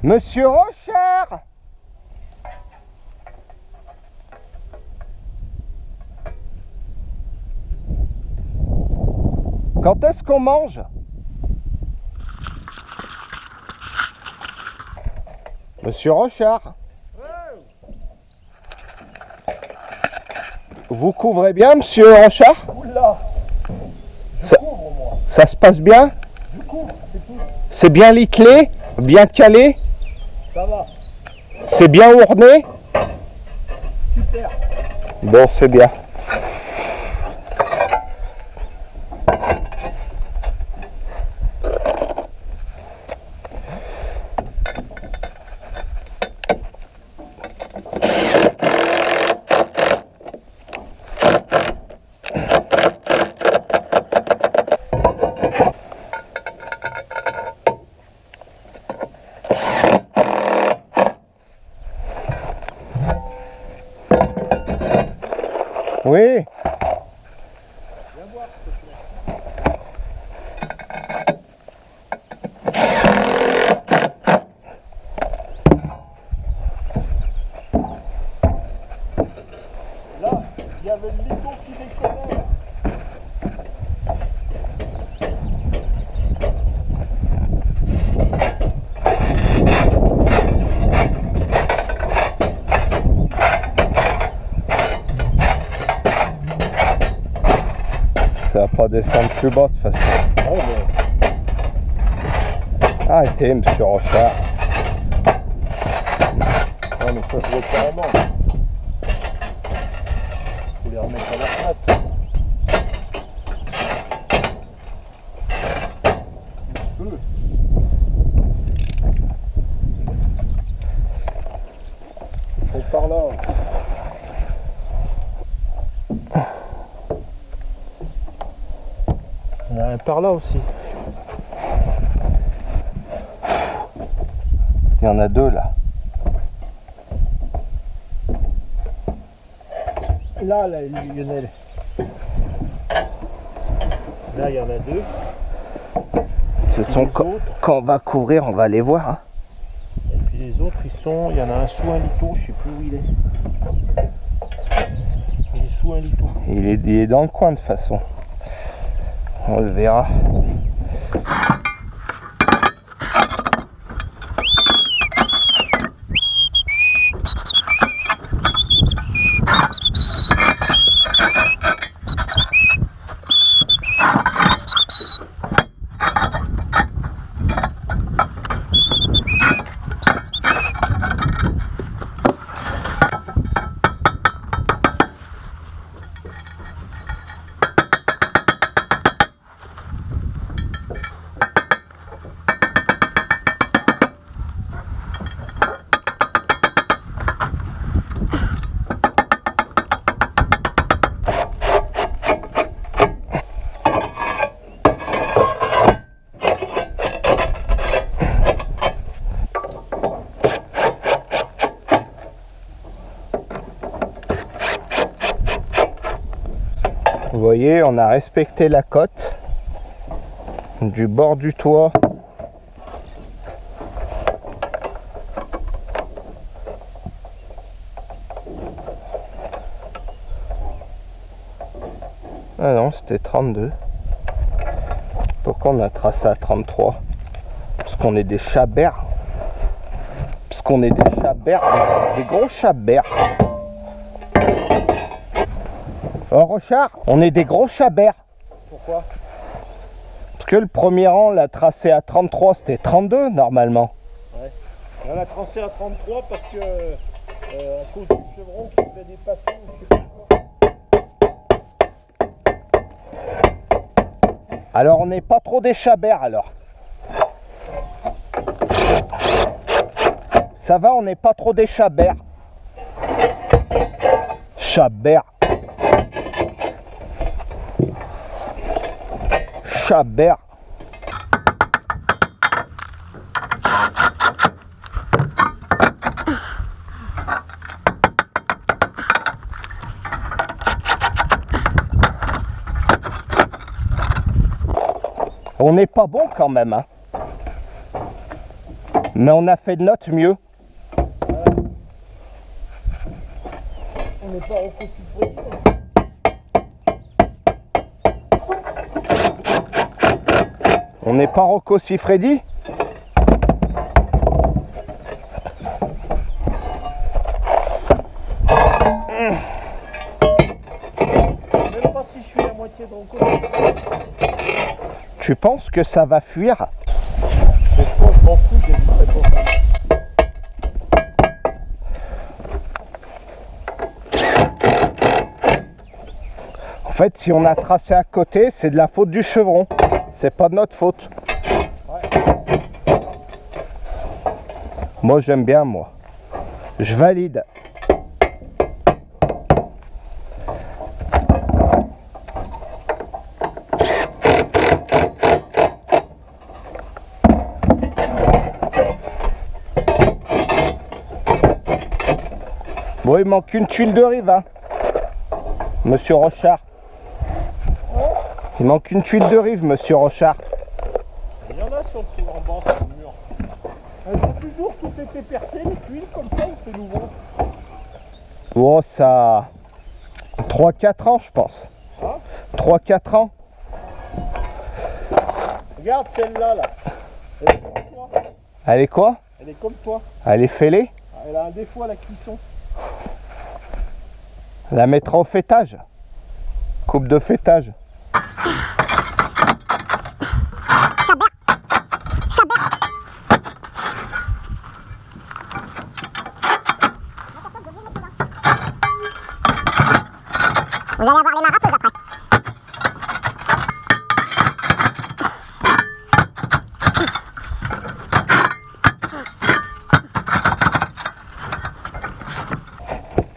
Monsieur Rochard! Quand est-ce qu'on mange? Monsieur Rochard? Vous couvrez bien, monsieur Rochard? Oula! Ça se passe bien? Je couvre, c'est tout. C'est bien liclé? Bien calé? Ça va. C'est bien ourné? Super. Bon, c'est bien. Oui. Viens voir, s'il te plaît. Là, il y avait le liton qui décollait. Ça va pas descendre plus bas de toute façon. Oh, mais... Arrêtez, monsieur Rochard. Non, mais ça se voit carrément. Faut les remettre à leur place. Ils sont par là. Il y en a un par là aussi. Il y en a deux là. Là, Lionel. Là, il y en a deux. Ce sont quand on va couvrir, on va les voir. Hein. Et puis les autres, il y en a un sous un liton, je sais plus où il est. Il est sous un liton. Il est dans le coin de toute façon. On le verra. Vous voyez, on a respecté la cote du bord du toit. Ah non, c'était 32. Pourquoi on a tracé à 33? Parce qu'on est des chabers. Parce qu'on est des chabers, des gros chabers. Oh Rochard, on est des gros chabers. Pourquoi? Parce que le premier rang l'a tracé à 33, c'était 32 normalement. Ouais. On l'a tracé à 33 parce que à cause du chevron qui fait dépasser ou je sais pas quoi. Alors on n'est pas trop des chabers alors. Ça va, on n'est pas trop des chabers. Chabers. Chabert. On n'est pas bon quand même, hein. Mais on a fait de notre mieux. On n'est pas Rocco Siffredi. On n'est pas Rocco Siffredi. Même pas si je suis à moitié de Rocco. Tu penses que ça va fuir? C'est quoi, je m'en fous, j'hésiterai pas. En fait, si on a tracé à côté, c'est de la faute du chevron. C'est pas de notre faute. Ouais. Moi, j'aime bien, moi. Je valide. Bon, il manque une tuile de rive, hein, Monsieur Rochard. Il manque une tuile de rive, Monsieur Rochard. Il y en a sur le tour en bas, sur le mur. Elles ont toujours tout été percées, les tuiles, comme ça, ou c'est nouveau? Oh, ça... 3-4 ans, je pense. Hein? 3-4 ans. Regarde celle-là, là. Elle est comme toi. Elle est quoi? Elle est comme toi. Elle est fêlée? Elle a un défaut à la cuisson. La mettra au fêtage. Coupe de fêtage. Vous allez avoir les mains râpeuses après.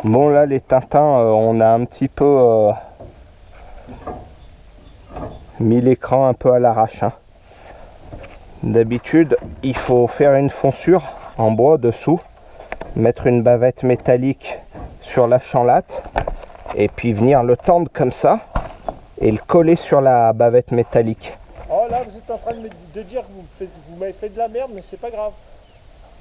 Bon, là, les Tintins, on a un petit peu mis l'écran un peu à l'arrache, hein. D'habitude, il faut faire une fonsure en bois dessous, mettre une bavette métallique sur la chanlate et puis venir le tendre comme ça et le coller sur la bavette métallique. Oh là, vous êtes en train de dire que vous m'avez fait de la merde, mais c'est pas grave.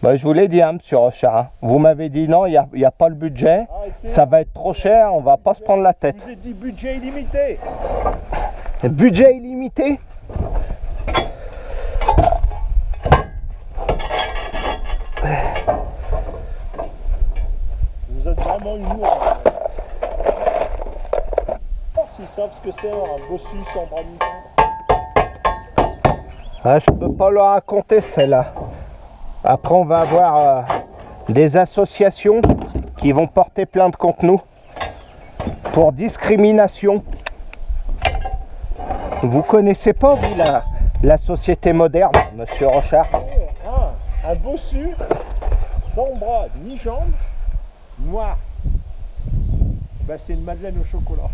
Bah, je vous l'ai dit, hein, Monsieur Rochard, hein. Vous m'avez dit non, il n'y a pas le budget, Arrêtez. ça va être trop cher, on va pas se prendre la Je tête. vous ai dit budget illimité. Budget illimité? Vous êtes vraiment une lourde. Oh, s'ils savent ce que c'est un bossu sans bras ni jambes. Ah, je peux pas leur raconter celle-là. Après, on va avoir des associations qui vont porter plainte contre nous pour discrimination. Vous connaissez pas, vous, la société moderne, Monsieur Rochard? Un bossu sans bras ni jambes, noir. Ben, c'est une madeleine au chocolat.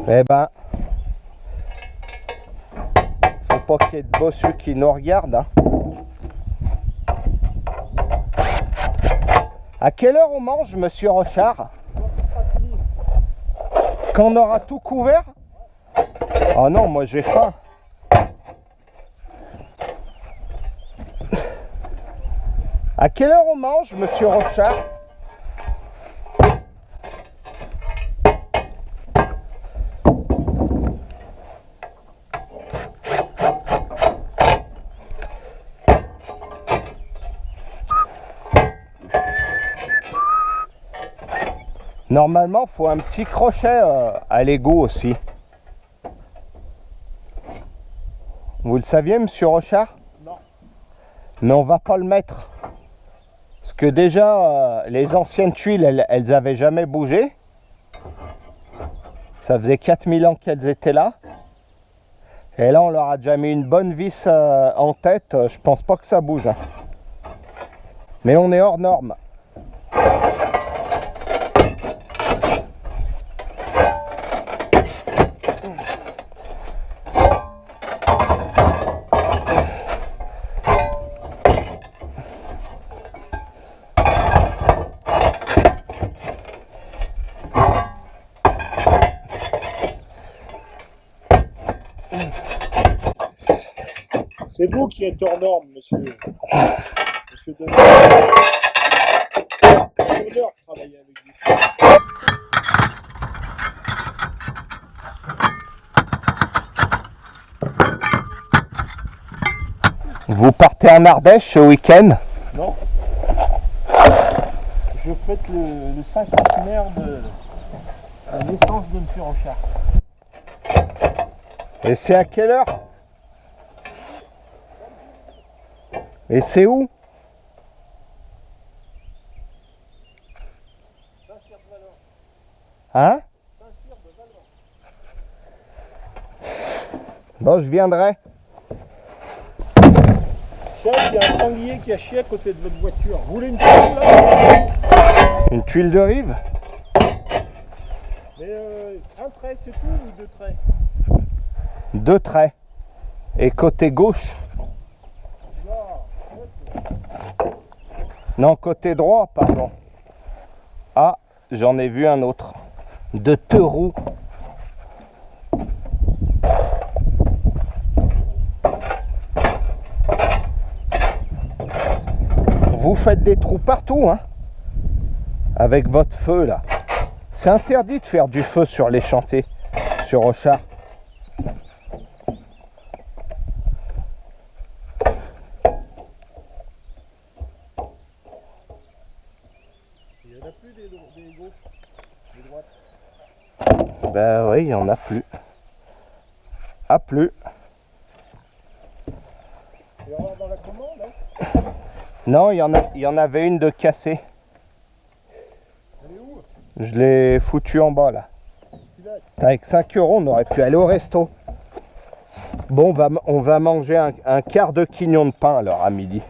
Eh ben, faut pas qu'il y ait de bossus qui nous regardent, hein. À quelle heure on mange, Monsieur Rochard? Quand on aura tout couvert? Oh non, moi j'ai faim. À quelle heure on mange, Monsieur Rochard? Normalement, il faut un petit crochet à l'égout aussi. Vous le saviez, Monsieur Rochard? Non. Mais on va pas le mettre. Parce que déjà, les anciennes tuiles, elles avaient jamais bougé. Ça faisait 4000 ans qu'elles étaient là. Et là, on leur a déjà mis une bonne vis en tête. Je pense pas que ça bouge, hein. Mais on est hors norme. C'est vous qui êtes hors norme, monsieur. Monsieur Denis. C'est un honneur de travailler avec vous. Vous partez en Ardèche ce week-end? Non. Je fête le 50e de la naissance de M. Rochard. Et c'est à quelle heure? Et c'est où? Saint-Cyr-de-Valence. Hein? Saint-Cyr-de-Valence. Bon, je viendrai. Chef, il y a un sanglier qui a chié à côté de votre voiture. Vous voulez une tuile là? Une tuile de rive? Mais un trait c'est tout ou deux traits? 2 traits. Et côté gauche? Non, côté droit, pardon. Ah, j'en ai vu un autre. De 2 roues. Vous faites des trous partout, hein? Avec votre feu, là. C'est interdit de faire du feu sur les chantiers, sur Rochard. Il n'y en a plus des gauches, des droites. Ben oui, il n'y en a plus. Ah, plus. Il va y avoir dans la commande, hein? Non, il y en avait une de cassée. Elle est où? Je l'ai foutue en bas, là. Avec 5 €, on aurait pu aller au resto. Bon, on va manger un quart de quignon de pain, alors, à midi.